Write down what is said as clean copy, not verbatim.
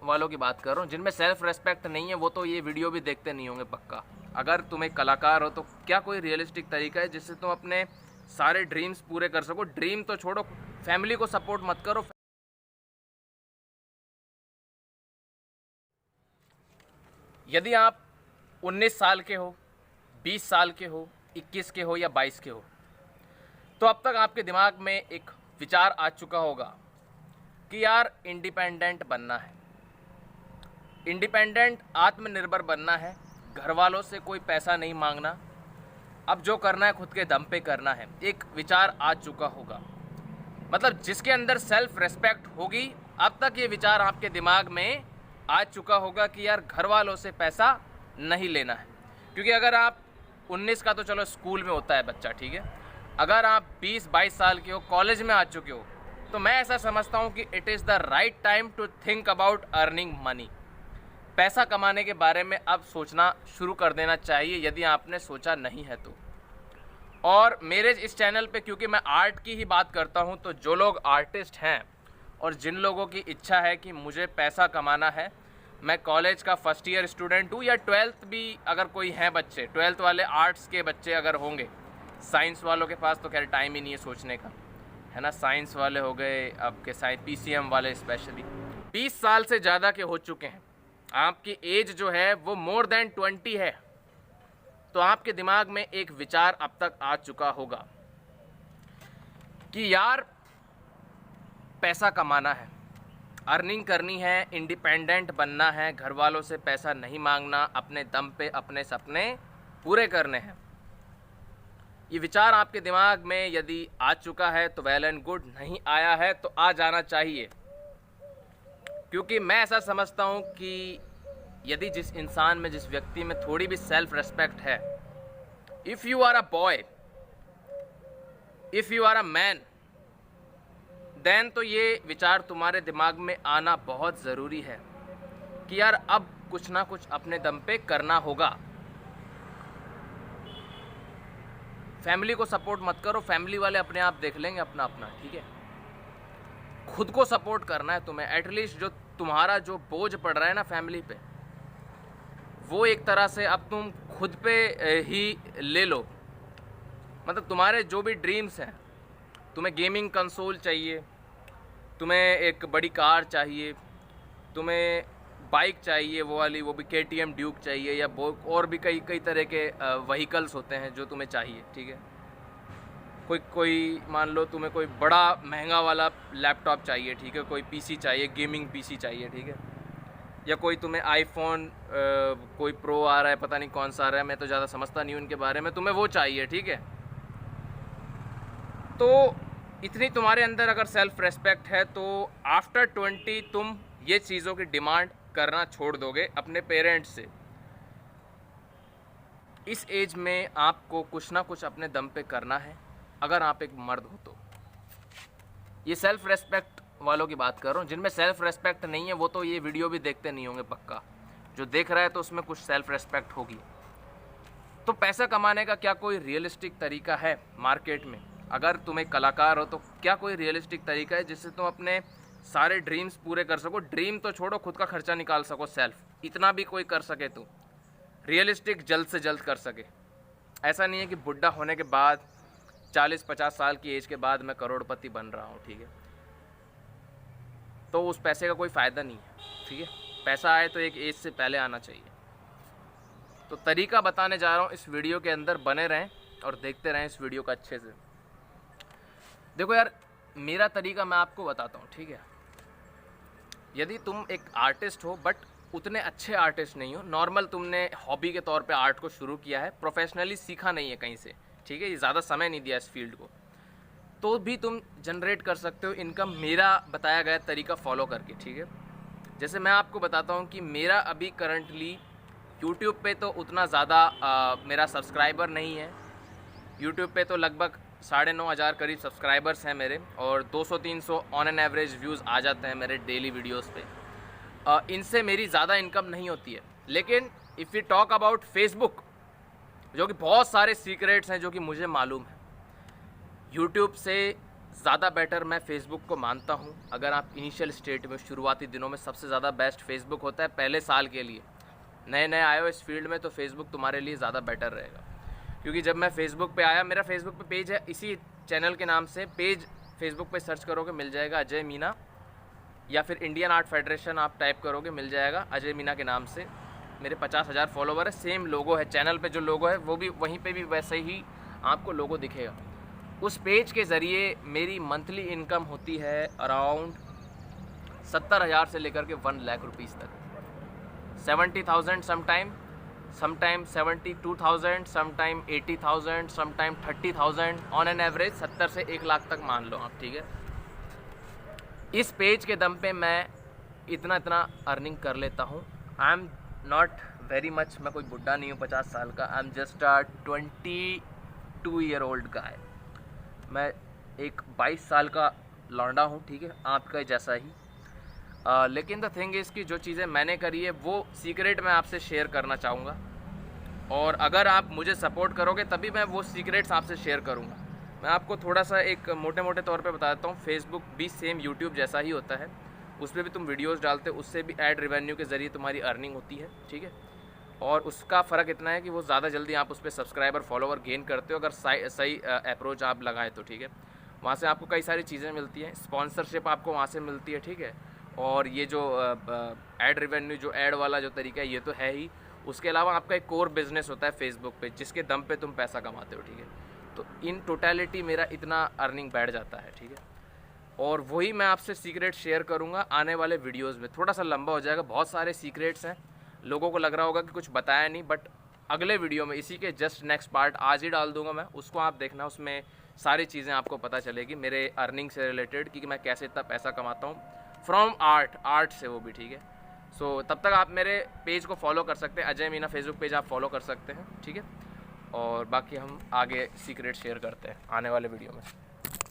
वालों की बात कर रहा हूँ। जिनमें सेल्फ रेस्पेक्ट नहीं है वो तो ये वीडियो भी देखते नहीं होंगे पक्का। अगर तुम एक कलाकार हो तो क्या कोई रियलिस्टिक तरीका है जिससे तुम अपने सारे ड्रीम्स पूरे कर सको? ड्रीम तो छोड़ो, फैमिली को सपोर्ट मत करो। यदि आप 19 साल के हो, 20 साल के हो, 21 के हो या 22 के हो, तो अब तक आपके दिमाग में एक विचार आ चुका होगा कि यार इंडिपेंडेंट बनना है, इंडिपेंडेंट आत्मनिर्भर बनना है, घर वालों से कोई पैसा नहीं मांगना, अब जो करना है खुद के दम पे करना है। एक विचार आ चुका होगा, मतलब जिसके अंदर सेल्फ रेस्पेक्ट होगी, अब तक ये विचार आपके दिमाग में आ चुका होगा कि यार घर वालों से पैसा नहीं लेना है। क्योंकि अगर आप 19 का तो चलो स्कूल में होता है बच्चा, ठीक है, अगर आप 20-22 साल के हो, कॉलेज में आ चुके हो, तो मैं ऐसा समझता हूँ कि it is the right time to think about earning money. पैसा कमाने के बारे में अब सोचना शुरू कर देना चाहिए यदि आपने सोचा नहीं है तो। और मेरे इस चैनल पे क्योंकि मैं आर्ट की ही बात करता हूँ, तो जो लोग आर्टिस्ट हैं और जिन लोगों की इच्छा है कि मुझे पैसा कमाना है, मैं कॉलेज का फर्स्ट ईयर स्टूडेंट हूँ या 12th भी, अगर कोई हैं बच्चे 12th वाले आर्ट्स के बच्चे अगर होंगे, साइंस वालों के पास तो खैर टाइम ही नहीं है सोचने का, है ना। साइंस वाले हो गए आपके साइंस PCM वाले स्पेशली 20 साल से ज़्यादा के हो चुके हैं, आपकी एज जो है वो मोर देन 20 है, तो आपके दिमाग में एक विचार अब तक आ चुका होगा कि यार पैसा कमाना है, अर्निंग करनी है, इंडिपेंडेंट बनना है, घर वालों से पैसा नहीं मांगना, अपने दम पे अपने सपने पूरे करने हैं। ये विचार आपके दिमाग में यदि आ चुका है तो वेल एंड गुड, नहीं आया है तो आ जाना चाहिए। क्योंकि मैं ऐसा समझता हूँ कि यदि जिस इंसान में, जिस व्यक्ति में थोड़ी भी सेल्फ रेस्पेक्ट है, if you are a boy, if you are a man, then तो ये विचार तुम्हारे दिमाग में आना बहुत ज़रूरी है कि यार अब कुछ ना कुछ अपने दम पे करना होगा। फैमिली को सपोर्ट मत करो, फैमिली वाले अपने आप देख लेंगे अपना अपना, ठीक है। खुद को सपोर्ट करना है तुम्हें। एटलीस्ट जो तुम्हारा जो बोझ पड़ रहा है ना फैमिली पे, वो एक तरह से अब तुम खुद पे ही ले लो। मतलब तुम्हारे जो भी ड्रीम्स हैं, तुम्हें गेमिंग कंसोल चाहिए, तुम्हें एक बड़ी कार चाहिए, तुम्हें बाइक चाहिए वो वाली, वो भी KTM ड्यूक चाहिए, या और भी कई तरह के व्हीकल्स होते हैं जो तुम्हें चाहिए, ठीक है। कोई मान लो तुम्हें कोई बड़ा महंगा वाला लैपटॉप चाहिए, ठीक है, कोई PC चाहिए, गेमिंग PC चाहिए, ठीक है, या कोई तुम्हें आईफोन कोई प्रो आ रहा है, पता नहीं कौन सा आ रहा है, मैं तो ज़्यादा समझता नहीं उनके बारे में, तुम्हें वो चाहिए, ठीक है। तो इतनी तुम्हारे अंदर अगर सेल्फ रेस्पेक्ट है तो आफ्टर 20 तुम ये चीज़ों की डिमांड करना छोड़ दोगे अपने पेरेंट्स से। इस एज में आपको कुछ ना कुछ अपने दम पे करना है, अगर आप एक मर्द हो तो। ये सेल्फ रेस्पेक्ट वालों की बात कर रहा हूँ। जिनमें सेल्फ रेस्पेक्ट नहीं है वो तो ये वीडियो भी देखते नहीं होंगे पक्का। जो देख रहा है तो उसमें कुछ सेल्फ रेस्पेक्ट होगी। तो पैसा कमाने का क्या कोई रियलिस्टिक तरीका है मार्केट में? अगर तुम एक कलाकार हो तो क्या कोई रियलिस्टिक तरीका है जिससे तुम अपने सारे ड्रीम्स पूरे कर सको? ड्रीम तो छोड़ो, खुद का खर्चा निकाल सको सेल्फ, इतना भी कोई कर सके तो रियलिस्टिक जल्द से जल्द कर सके। ऐसा नहीं है कि बुढ़ा होने के बाद 40-50 साल की एज के बाद मैं करोड़पति बन रहा हूँ, ठीक है, तो उस पैसे का कोई फ़ायदा नहीं है, ठीक है। पैसा आए तो एक एज से पहले आना चाहिए। तो तरीका बताने जा रहा हूँ, इस वीडियो के अंदर बने रहें और देखते रहें इस वीडियो को अच्छे से। देखो यार, मेरा तरीका मैं आपको बताता हूँ, ठीक है। यदि तुम एक आर्टिस्ट हो बट उतने अच्छे आर्टिस्ट नहीं हो, नॉर्मल तुमने हॉबी के तौर पे आर्ट को शुरू किया है, प्रोफेशनली सीखा नहीं है कहीं से, ठीक है, ये ज़्यादा समय नहीं दिया इस फील्ड को, तो भी तुम जनरेट कर सकते हो इनकम मेरा बताया गया तरीका फॉलो करके, ठीक है। जैसे मैं आपको बताता हूँ कि मेरा अभी करंटली यूट्यूब पे तो उतना ज़्यादा मेरा सब्सक्राइबर नहीं है। यूट्यूब पे तो लगभग 9,500 करीब सब्सक्राइबर्स हैं मेरे, और 200-300 ऑन एन एवरेज व्यूज़ आ जाते हैं मेरे डेली वीडियोस पे। इनसे मेरी ज़्यादा इनकम नहीं होती है। लेकिन if you talk about Facebook, जो कि बहुत सारे सीक्रेट्स हैं जो कि मुझे मालूम है, यूट्यूब से ज़्यादा बेटर मैं फ़ेसबुक को मानता हूँ। अगर आप इनिशियल स्टेट में, शुरुआती दिनों में, सबसे ज़्यादा बेस्ट फ़ेसबुक होता है पहले साल के लिए। नए नए आए हो इस फील्ड में तो फ़ेसबुक तुम्हारे लिए ज़्यादा बेटर रहेगा। क्योंकि जब मैं फ़ेसबुक पे आया, मेरा फ़ेसबुक पे पेज है इसी चैनल के नाम से, पेज फ़ेसबुक पे सर्च करोगे मिल जाएगा अजय मीना, या फिर इंडियन आर्ट फेडरेशन आप टाइप करोगे मिल जाएगा अजय मीना के नाम से। मेरे 50,000 फॉलोवर है, सेम लोगो है चैनल पे, जो लोगो है वो भी वहीं पे भी वैसे ही आपको लोगो दिखेगा। उस पेज के ज़रिए मेरी मंथली इनकम होती है अराउंड 70,000 से लेकर के 1 लाख रुपीज़ तक। 70,000 sometime 72,000, sometime 80,000, sometime 30,000, on an average 70 से 1 लाख तक मान लो आप, ठीक है। इस पेज के दम पे मैं इतना अर्निंग कर लेता हूँ। I am not very much, मैं कोई बुढ़ा नहीं हूँ 50 साल का। I am just a 22 year old guy. मैं एक 22 साल का लौंडा हूँ, ठीक है, आपका जैसा ही। लेकिन द थिंग इज़ कि जो चीज़ें मैंने करी है वो सीक्रेट मैं आपसे शेयर करना चाहूँगा, और अगर आप मुझे सपोर्ट करोगे तभी मैं वो सीक्रेट्स आपसे शेयर करूँगा। मैं आपको थोड़ा सा एक मोटे तौर पे बता देता हूँ। फेसबुक भी सेम यूट्यूब जैसा ही होता है, उस पर भी तुम वीडियोस डालते हो, उससे भी ऐड रेवेन्यू के ज़रिए तुम्हारी अर्निंग होती है, ठीक है। और उसका फ़र्क इतना है कि वो ज़्यादा जल्दी आप उस पर सब्सक्राइबर फॉलोवर गेन करते हो अगर सही अप्रोच आप लगाएं तो, ठीक है। वहाँ से आपको कई सारी चीज़ें मिलती हैं, स्पॉन्सरशिप आपको वहाँ से मिलती है, ठीक है। और ये जो ऐड रेवेन्यू, जो ऐड वाला जो तरीका है, ये तो है ही। उसके अलावा आपका एक कोर बिजनेस होता है फेसबुक पे, जिसके दम पे तुम पैसा कमाते हो, ठीक है। तो इन टोटलिटी मेरा इतना अर्निंग बैठ जाता है, ठीक है। और वही मैं आपसे सीक्रेट शेयर करूंगा आने वाले वीडियोस में। थोड़ा सा लंबा हो जाएगा, बहुत सारे सीक्रेट्स हैं, लोगों को लग रहा होगा कि कुछ बताया नहीं, बट अगले वीडियो में इसी के जस्ट नेक्स्ट पार्ट आज ही डाल दूंगा मैं, उसको आप देखना। उसमें सारी चीज़ें आपको पता चलेगी मेरे अर्निंग से रिलेटेड, कि मैं कैसे इतना पैसा कमाता हूँ फ्रॉम आर्ट से, वो भी, ठीक है। सो तब तक आप मेरे पेज को फॉलो कर सकते हैं, अजय मीना फेसबुक पेज आप फॉलो कर सकते हैं, ठीक है। और बाकी हम आगे सीक्रेट शेयर करते हैं आने वाले वीडियो में।